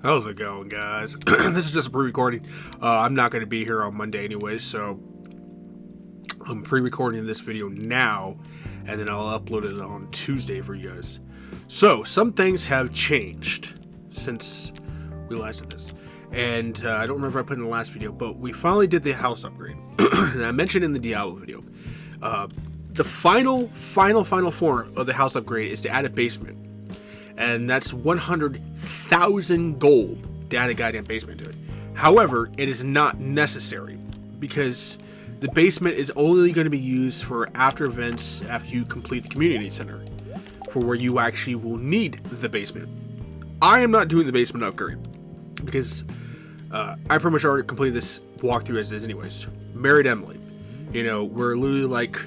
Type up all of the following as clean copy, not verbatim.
How's it going, guys? This is just a pre-recording. I'm not going to be here on Monday anyways, so I'm pre-recording this video now, and then I'll upload it on Tuesday for you guys. So, some things have changed since we last did this. And I don't remember if I put in the last video, but we finally did the house upgrade. And I mentioned in the Diablo video. The final form of the house upgrade is to add a basement. And that's 100,000 gold to add a goddamn basement to it. However, it is not necessary because the basement is only going to be used for after events after you complete the community center, for where you actually will need the basement. I am not doing the basement upgrade because I pretty much already completed this walkthrough as is anyways. Married Emily. You know, we're literally like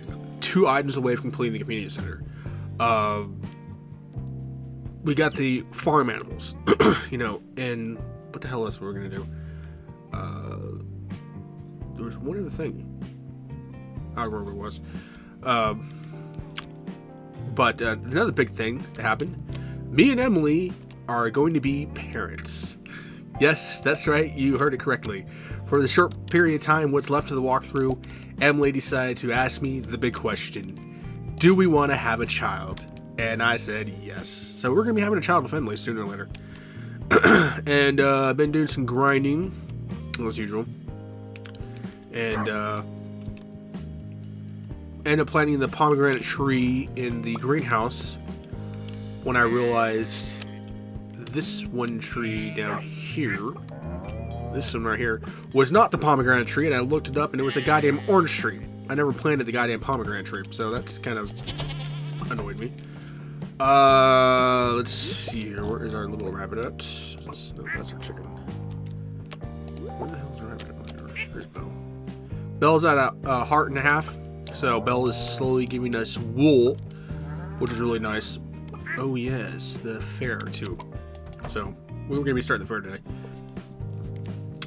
2 items away from completing the community center. We got the farm animals, you know, and what the hell else were we gonna do? There was one other thing. I don't remember what it was. But another big thing that happened. Me and Emily are going to be parents. Yes, that's right. You heard it correctly. For the short period of time, what's left of the walkthrough, Emily decided to ask me the big question: do we want to have a child? And I said yes. So we're going to be having a child with Emily sooner or later. And I've been doing some grinding, as usual. And ended up planting the pomegranate tree in the greenhouse when I realized this one tree down here, this one right here, was not the pomegranate tree. And I looked it up and it was a goddamn orange tree. I never planted the goddamn pomegranate tree. So that's kind of annoyed me. Let's see here. Where is our little rabbit at? No, that's our chicken. Where the hell is our rabbit at? There's Belle. Belle's at a heart and a half. So Belle is slowly giving us wool, which is really nice. Oh yes, the fair too. So we were gonna be starting the fair today.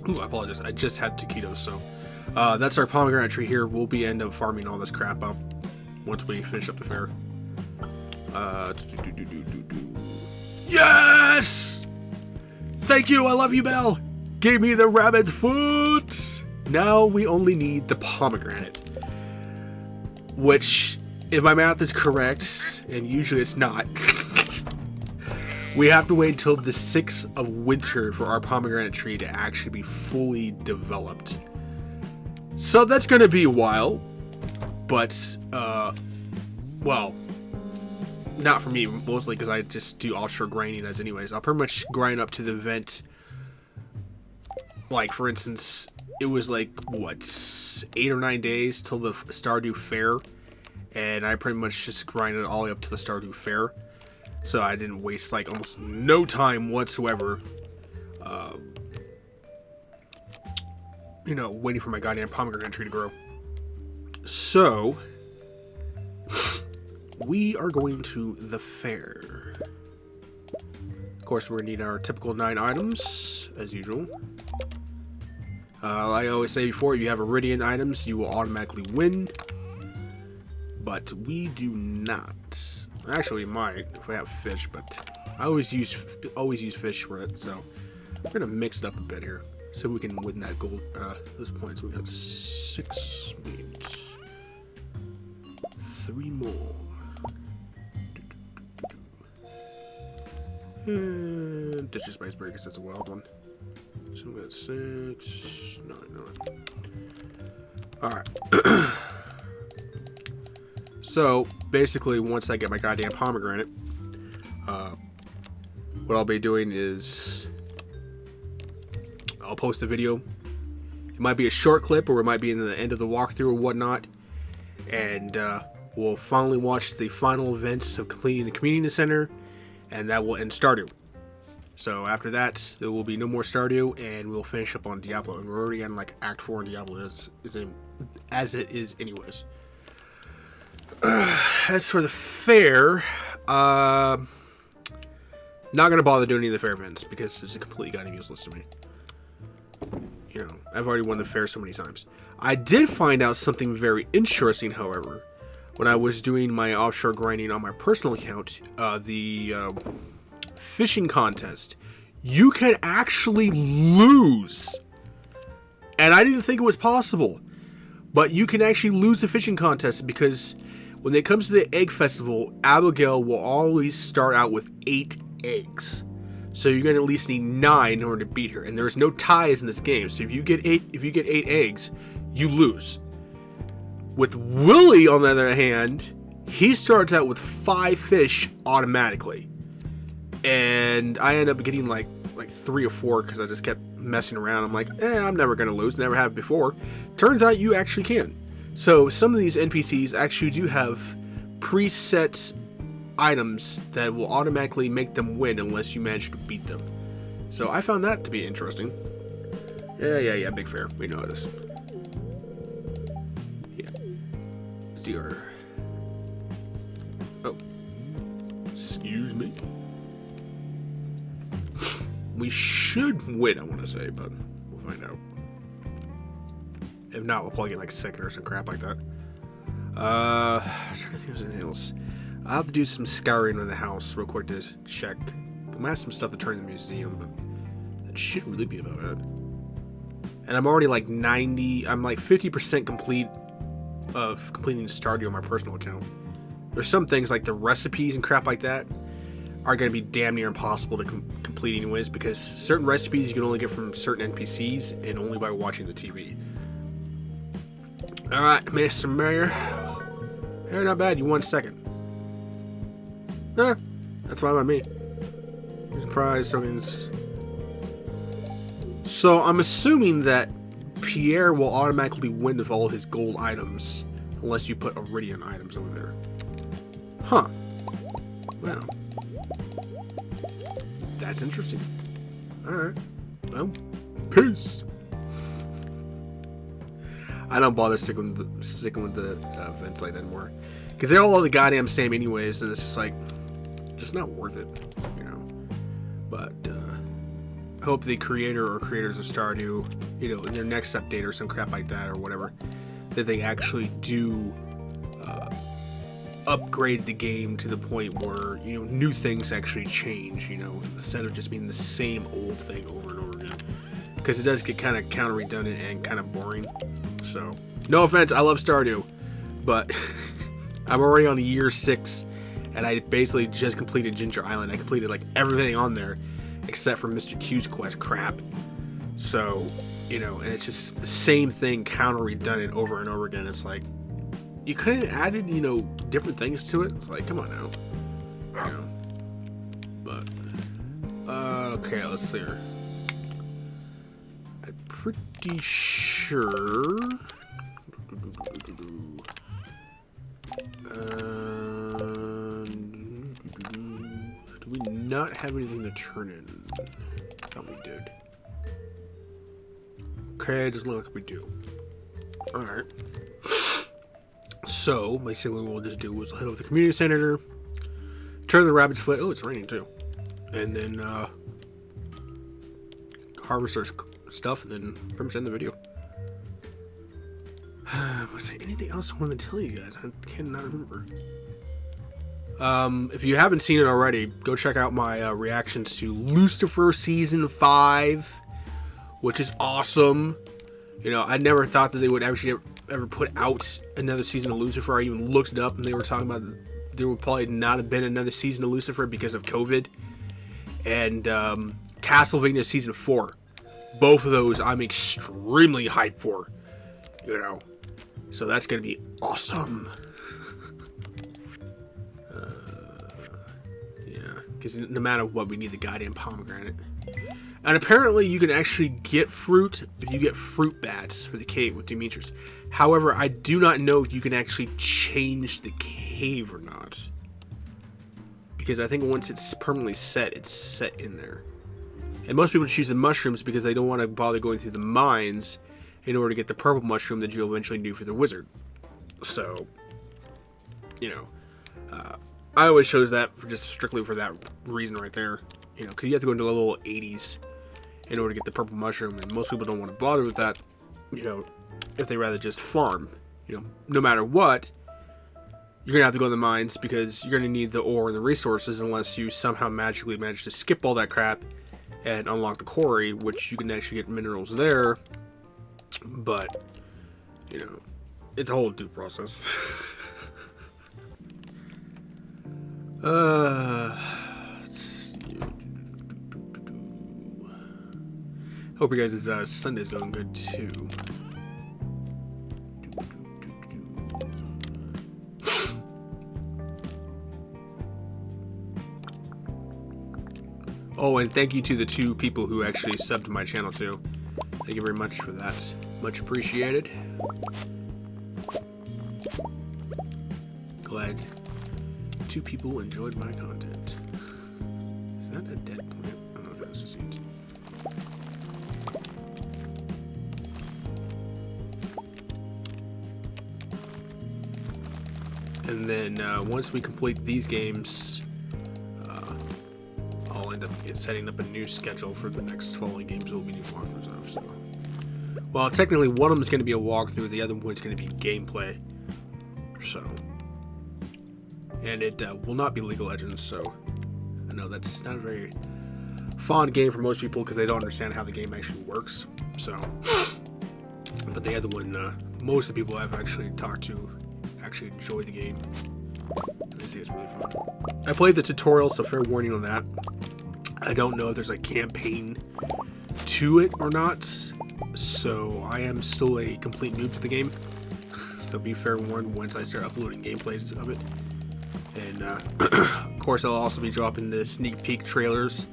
Ooh, I apologize. I just had taquitos, so that's our pomegranate tree here. We'll be end up farming all this crap up once we finish up the fair. Yes! Thank you, I love you, Belle! Gave me the rabbit foot! Now we only need the pomegranate. Which, if my math is correct, and usually it's not, we have to wait until the 6th of winter for our pomegranate tree to actually be fully developed. So that's gonna be a while, but, well, not for me, mostly because I just do offshore grinding as anyways. I'll pretty much grind up to the event. Like, for instance, it was like, what, 8 or 9 days till the Stardew Fair. And I pretty much just grinded all the way up to the Stardew Fair. So I didn't waste, like, almost no time whatsoever. You know, waiting for my goddamn pomegranate tree to grow. So we are going to the fair. Of course, we're going to need our typical 9 items, as usual. Like I always say before, if you have Iridian items, you will automatically win. But we do not. Actually, we might if we have fish, but I always use fish for it. So we're going to mix it up a bit here, so we can win that gold, those points. We got 6 meat. 3 more. And ditch spice berry because that's a wild one. So we got 6, 9. Alright. So basically, once I get my goddamn pomegranate, what I'll be doing is I'll post a video. It might be a short clip, or it might be in the end of the walkthrough or whatnot, and we'll finally watch the final events of completing the community center. And that will end Stardew. So after that, there will be no more Stardew, and we'll finish up on Diablo. And we're already on like Act 4 in Diablo as it is anyways. As for the fair, not gonna bother doing any of the fair events because it's completely goddamn useless to me. You know, I've already won the fair so many times. I did find out something very interesting, however. When I was doing my offshore grinding on my personal account, the fishing contest, you can actually lose. And I didn't think it was possible. But you can actually lose the fishing contest because when it comes to the egg festival, Abigail will always start out with 8 eggs. So you're going to at least need 9 in order to beat her. And there's no ties in this game. So if you get 8 eggs, you lose. With Willie, on the other hand, he starts out with 5 fish automatically. And I end up getting like 3 or 4 because I just kept messing around. I'm like, I'm never going to lose. Never have before. Turns out you actually can. So some of these NPCs actually do have preset items that will automatically make them win unless you manage to beat them. So I found that to be interesting. Yeah, big fair. We know this. Yeah. Let's do our... Oh. Excuse me. We should win, I want to say, but we'll find out. If not, we'll plug in like second or some crap like that. I'm trying to think if there's anything else. I'll have to do some scouring of the house real quick to check. We might have some stuff to turn in the museum, but that should really be about it. And I'm already like 50% complete of completing Stardew on my personal account. There's some things like the recipes and crap like that are going to be damn near impossible to complete anyways, because certain recipes you can only get from certain NPCs and only by watching the TV. Alright, Mr. Mayor. Hey, not bad, you won second. That's fine by me. Prize tokens. So I'm assuming that Pierre will automatically win with all his gold items, unless you put Iridian items over there. Huh. Wow. That's interesting. Alright. Well, peace. I don't bother sticking with the events like that anymore, because they're all the goddamn same anyways, and it's just like, just not worth it, you know. But I hope the creator or creators of Stardew, you know, in their next update or some crap like that or whatever, that they actually do upgrade the game to the point where, you know, new things actually change, you know, instead of just being the same old thing over and over again, because it does get kind of counter redundant and kind of boring. So, no offense, I love Stardew, but I'm already on year 6, and I basically just completed Ginger Island. I completed like everything on there, except for Mr. Q's quest crap. So, you know, and it's just the same thing, counter redundant over and over again. It's like, you could have added, you know, different things to it. It's like, come on now. You know. But, okay, let's see here. I'm pretty sure. Do we not have anything to turn in? I thought we did. Okay, doesn't look like we do. Alright. So, basically what we'll just do is head over to the community center, turn the rabbit's foot. Oh, it's raining too. And then, harvest our stuff, and then pretty much end the video. Was there anything else I wanted to tell you guys? I cannot remember. If you haven't seen it already, go check out my reactions to Lucifer Season 5, which is awesome. You know, I never thought that they would actually ever put out another season of Lucifer. I even looked it up, and they were talking about there would probably not have been another season of Lucifer because of COVID. And Castlevania Season 4. Both of those I'm extremely hyped for. You know. So that's going to be awesome. Yeah. Because no matter what, we need the goddamn pomegranate. And apparently you can actually get fruit if you get fruit bats for the cave with Demetrius. However, I do not know if you can actually change the cave or not. Because I think once it's permanently set, it's set in there. And most people choose the mushrooms because they don't want to bother going through the mines in order to get the purple mushroom that you'll eventually do for the wizard. So, you know, I always chose that for just strictly for that reason right there. You know, because you have to go into level 80s in order to get the purple mushroom, and most people don't want to bother with that, you know, if they rather just farm. You know, no matter what, you're going to have to go to the mines because you're going to need the ore and the resources unless you somehow magically manage to skip all that crap and unlock the quarry, which you can actually get minerals there. But, you know, it's a whole due process. Let's see. Hope you guys' Sunday's going good too. Oh, and thank you to the 2 people who actually subbed to my channel too. Thank you very much for that. Much appreciated. Glad 2 people enjoyed my content. Is that a dead plant? Oh no, that's just it. And then once we complete these games, I'll end up setting up a new schedule for the next following games we'll be doing walkthroughs of. So, well, technically one of them is going to be a walkthrough, the other one's going to be gameplay. So, and it will not be League of Legends. So, I know that's not a very fond game for most people because they don't understand how the game actually works. So, but the other one, most of the people I've actually talked to actually enjoy the game. They say it's really fun. I played the tutorial, so fair warning on that. I don't know if there's a campaign to it or not, so I am still a complete noob to the game. So be fair warned once I start uploading gameplays of it. And of course, I'll also be dropping the sneak peek trailers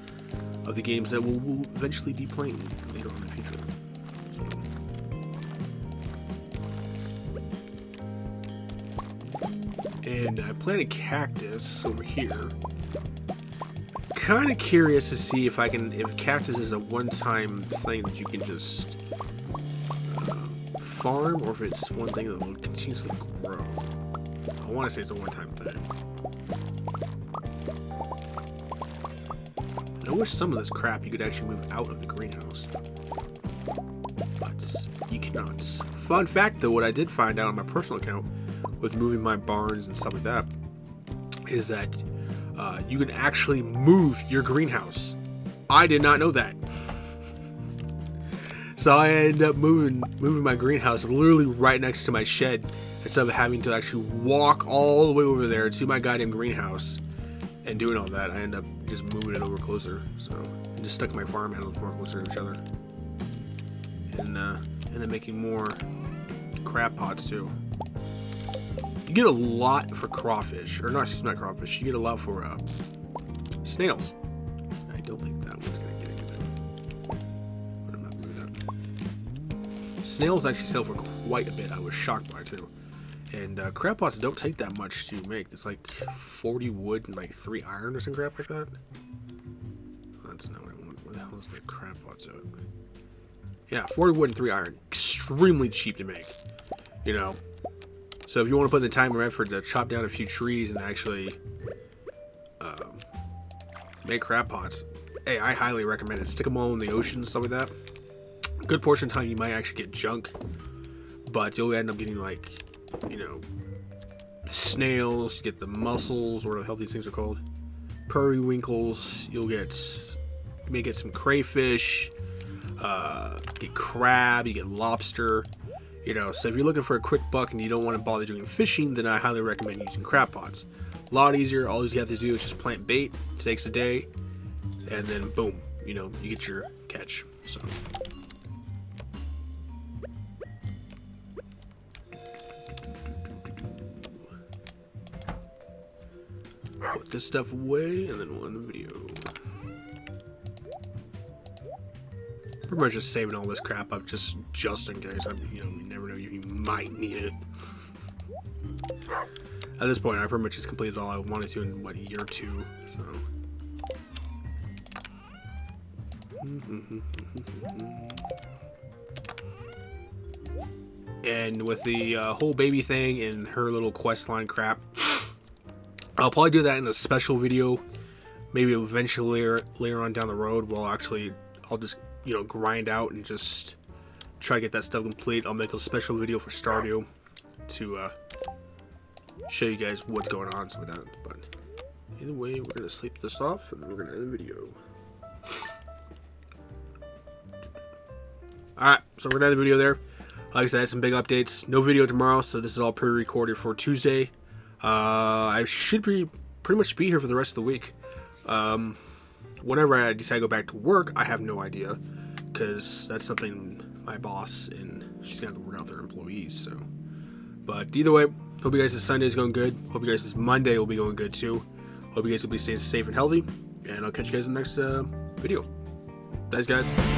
of the games that we'll eventually be playing later on in the future. And I planted cactus over here. Kind of curious to see if cactus is a one-time thing that you can just farm, or if it's one thing that will continuously grow. I want to say it's a one-time thing. I wish some of this crap you could actually move out of the greenhouse, but you cannot. Fun fact, though, what I did find out on my personal account with moving my barns and stuff like that is that you can actually move your greenhouse. I did not know that. So I ended up moving my greenhouse literally right next to my shed instead of having to actually walk all the way over there to my goddamn greenhouse and doing all that. I ended up just moving it over closer. So I just stuck my farm animals more closer to each other. And ended up making more crab pots too. You get a lot for crawfish, or not crawfish. You get a lot for snails. I don't think that one's gonna get anything, but I'm not gonna do that. Snails actually sell for quite a bit. I was shocked by too. And crab pots don't take that much to make. It's like 40 wood and like 3 iron or some crap like that. That's not what I want. Where the hell is the crab pots at? Yeah, 40 wood and 3 iron. Extremely cheap to make. You know. So if you want to put the time and effort to chop down a few trees and actually make crab pots, hey, I highly recommend it. Stick them all in the ocean and stuff like that. Good portion of the time you might actually get junk, but you'll end up getting like, you know, snails, you get the mussels, or the hell these things are called, periwinkles, you may get some crayfish, get crab, you get lobster. You know, so if you're looking for a quick buck and you don't want to bother doing fishing, then I highly recommend using crab pots. A lot easier. All you have to do is just plant bait. It takes a day, and then boom, you know, you get your catch. So, put this stuff away, and then we'll end the video. Pretty much just saving all this crap up just in case. You know, you never know, you might need it. At this point, I pretty much just completed all I wanted to in, what, a year or two, so. And with the whole baby thing and her little quest line crap, I'll probably do that in a special video. Maybe eventually later on down the road, I'll just, you know, grind out and just try to get that stuff complete. I'll make a special video for Stardew to show you guys what's going on, so with that. But either way, we're gonna sleep this off and then we're gonna end the video. Alright, so we're going to end the video there. Like I said, I had some big updates. No video tomorrow, so this is all pre-recorded for Tuesday. I should pretty much be here for the rest of the week. Whenever I decide to go back to work, I have no idea, because that's something my boss, and she's going to have to work out with her employees, so. But either way, hope you guys' this Sunday is going good. Hope you guys' this Monday will be going good too. Hope you guys will be staying safe and healthy, and I'll catch you guys in the next video. Thanks, guys.